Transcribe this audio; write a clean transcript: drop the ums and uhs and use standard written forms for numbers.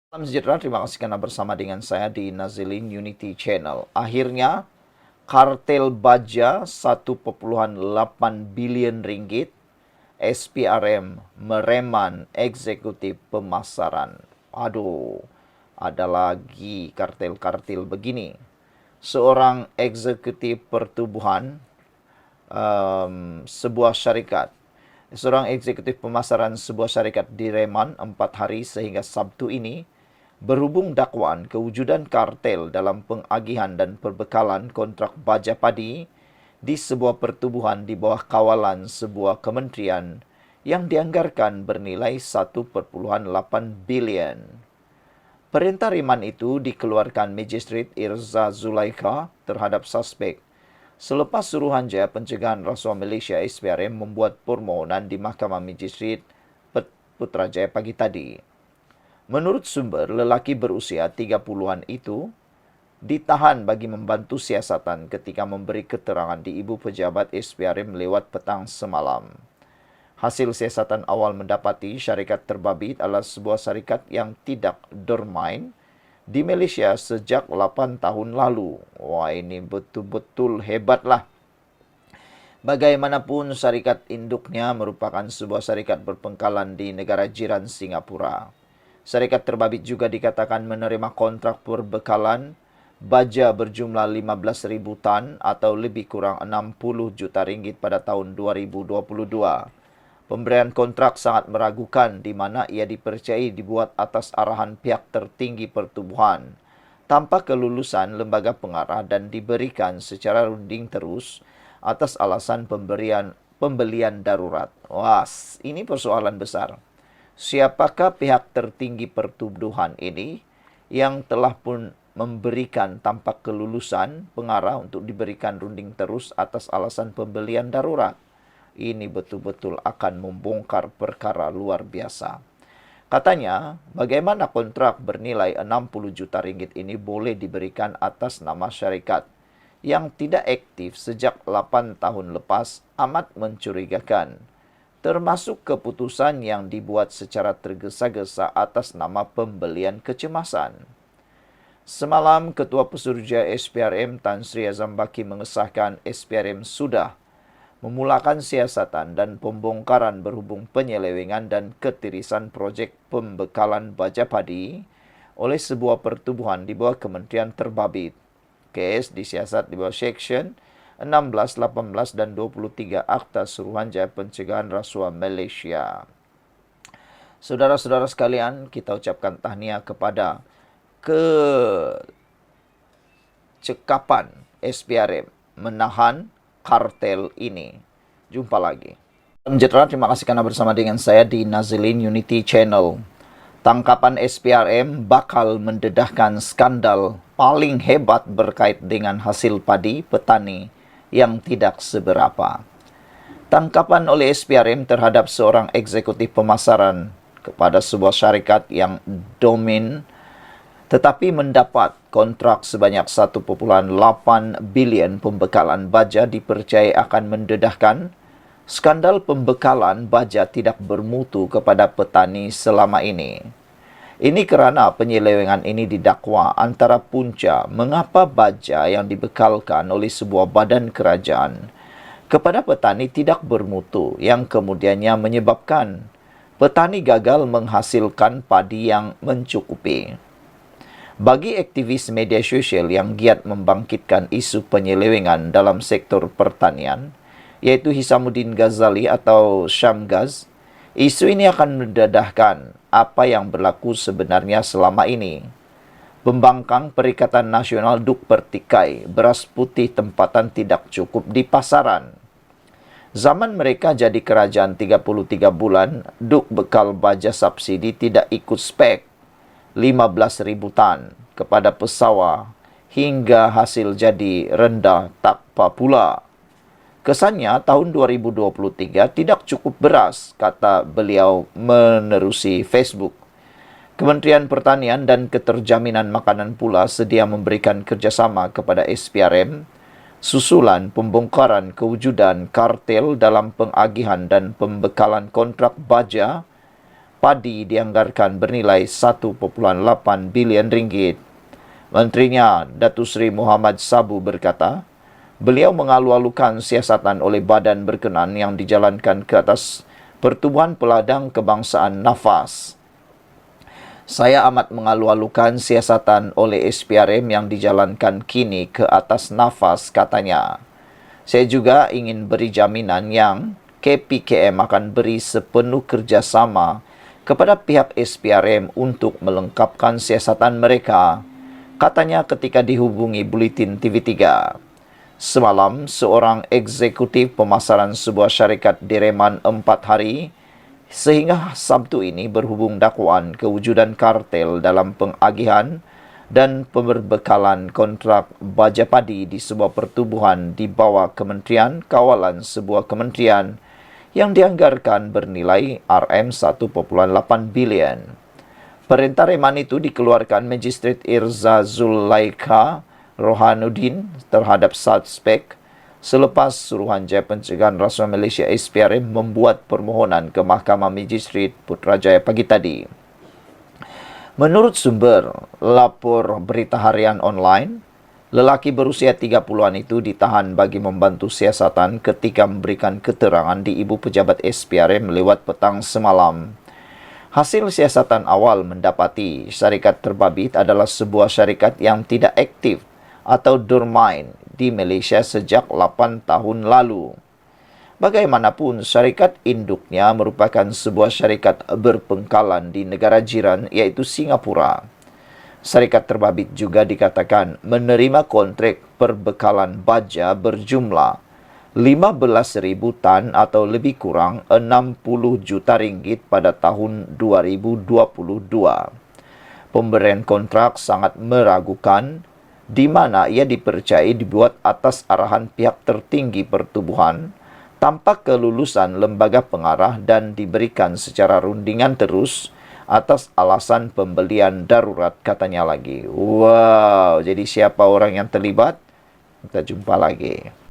Salam sejahtera, terima kasih karena bersama dengan saya di Nazilin Unity Channel. Akhirnya, kartel baja 1,8 bilion ringgit, SPRM mereman eksekutif pemasaran. Aduh, ada lagi kartel-kartel begini. Seorang eksekutif pertubuhan sebuah syarikat. Seorang eksekutif pemasaran sebuah syarikat direman 4 hari sehingga Sabtu ini berhubung dakwaan kewujudan kartel dalam pengagihan dan perbekalan kontrak baja padi di sebuah pertubuhan di bawah kawalan sebuah kementerian yang dianggarkan bernilai 1,8 bilion. Perintah reman itu dikeluarkan Magistrate Irza Zulaikha terhadap suspek selepas Suruhanjaya Pencegahan Rasuah Malaysia SPRM membuat permohonan di Mahkamah Magistrate Putrajaya pagi tadi. Menurut sumber, lelaki berusia 30-an itu ditahan bagi membantu siasatan ketika memberi keterangan di Ibu Pejabat SPRM lewat petang semalam. Hasil siasatan awal mendapati syarikat terbabit adalah sebuah syarikat yang tidak dormain di Malaysia sejak 8 tahun lalu. Wah, ini betul-betul hebatlah. Bagaimanapun, syarikat induknya merupakan sebuah syarikat berpangkalan di negara jiran Singapura. Syarikat terbabit juga dikatakan menerima kontrak perbekalan baja berjumlah 15,000 tan atau lebih kurang 60 juta ringgit pada tahun 2022. Pemberian kontrak sangat meragukan di mana ia dipercayai dibuat atas arahan pihak tertinggi pertubuhan tanpa kelulusan lembaga pengarah dan diberikan secara runding terus atas alasan pembelian darurat. Wah, ini persoalan besar. Siapakah pihak tertinggi pertubuhan ini yang telah pun memberikan tanpa kelulusan pengarah untuk diberikan runding terus atas alasan pembelian darurat? Ini betul-betul akan membongkar perkara luar biasa. Katanya, bagaimana kontrak bernilai 60 juta ringgit ini boleh diberikan atas nama syarikat yang tidak aktif sejak 8 tahun lepas amat mencurigakan, termasuk keputusan yang dibuat secara tergesa-gesa atas nama pembelian kecemasan. Semalam, Ketua Pesuruhjaya SPRM Tan Sri Azam Baki mengesahkan SPRM sudah memulakan siasatan dan pembongkaran berhubung penyelewengan dan ketirisan projek pembekalan baja padi oleh sebuah pertubuhan di bawah Kementerian Terbabit. Kes disiasat di bawah Seksyen 16, 18 dan 23 Akta Suruhanjaya Pencegahan Rasuah Malaysia. Saudara-saudara sekalian, kita ucapkan tahniah kepada kecekapan SPRM menahan kartel ini. Jumpa lagi. Sejahtera, terima kasih karena bersama dengan saya di Nazilin Unity Channel. Tangkapan SPRM bakal mendedahkan skandal paling hebat berkait dengan hasil padi petani yang tidak seberapa. Tangkapan oleh SPRM terhadap seorang eksekutif pemasaran kepada sebuah syarikat yang domin tetapi mendapat kontrak sebanyak 1,8 bilion pembekalan baja dipercayai akan mendedahkan skandal pembekalan baja tidak bermutu kepada petani selama ini. Ini kerana penyelewengan ini didakwa antara punca mengapa baja yang dibekalkan oleh sebuah badan kerajaan kepada petani tidak bermutu yang kemudiannya menyebabkan petani gagal menghasilkan padi yang mencukupi. Bagi aktivis media sosial yang giat membangkitkan isu penyelewengan dalam sektor pertanian, yaitu Hisamuddin Ghazali atau Syamgaz, isu ini akan mendedahkan apa yang berlaku sebenarnya selama ini. Pembangkang Perikatan Nasional duk pertikai beras putih tempatan tidak cukup di pasaran. Zaman mereka jadi kerajaan 33 bulan, duk bekal baja subsidi tidak ikut spek 15,000 tan kepada pesawah hingga hasil jadi rendah tak apa pula. Kesannya tahun 2023 tidak cukup beras, kata beliau menerusi Facebook. Kementerian Pertanian dan Keterjaminan Makanan pula sedia memberikan kerjasama kepada SPRM susulan pembongkaran kewujudan kartel dalam pengagihan dan pembekalan kontrak baja padi dianggarkan bernilai 1,8 bilion ringgit. Menterinya, Datuk Seri Muhammad Sabu berkata, beliau mengalu-alukan siasatan oleh badan berkenan yang dijalankan ke atas Pertubuhan Peladang Kebangsaan Nafas. Saya amat mengalu-alukan siasatan oleh SPRM yang dijalankan kini ke atas Nafas, katanya. Saya juga ingin beri jaminan yang KPKM akan beri sepenuh kerjasama kepada pihak SPRM untuk melengkapkan siasatan mereka, katanya ketika dihubungi Buletin TV3. Semalam, seorang eksekutif pemasaran sebuah syarikat direman 4 hari sehingga Sabtu ini berhubung dakwaan kewujudan kartel dalam pengagihan dan pembekalan kontrak baja padi di sebuah pertubuhan di bawah Kementerian Kawalan sebuah kementerian yang dianggarkan bernilai RM1,8 bilion. Perintah reman itu dikeluarkan Magistrate Irza Zulaikha Rohanuddin terhadap suspek selepas Suruhanjaya Pencegahan Rasuah Malaysia SPRM membuat permohonan ke Mahkamah Magistrate Putrajaya pagi tadi. Menurut sumber lapor berita harian online, lelaki berusia 30-an itu ditahan bagi membantu siasatan ketika memberikan keterangan di Ibu Pejabat SPRM lewat petang semalam. Hasil siasatan awal mendapati syarikat terbabit adalah sebuah syarikat yang tidak aktif atau dormant di Malaysia sejak 8 tahun lalu. Bagaimanapun, syarikat induknya merupakan sebuah syarikat berpengkalan di negara jiran iaitu Singapura. Syarikat terbabit juga dikatakan menerima kontrak perbekalan baja berjumlah 15,000 tan atau lebih kurang 60 juta ringgit pada tahun 2022. Pemberian kontrak sangat meragukan di mana ia dipercayai dibuat atas arahan pihak tertinggi pertubuhan tanpa kelulusan lembaga pengarah dan diberikan secara rundingan terus atas alasan pembelian darurat, katanya lagi. Wow, jadi siapa orang yang terlibat? Kita jumpa lagi.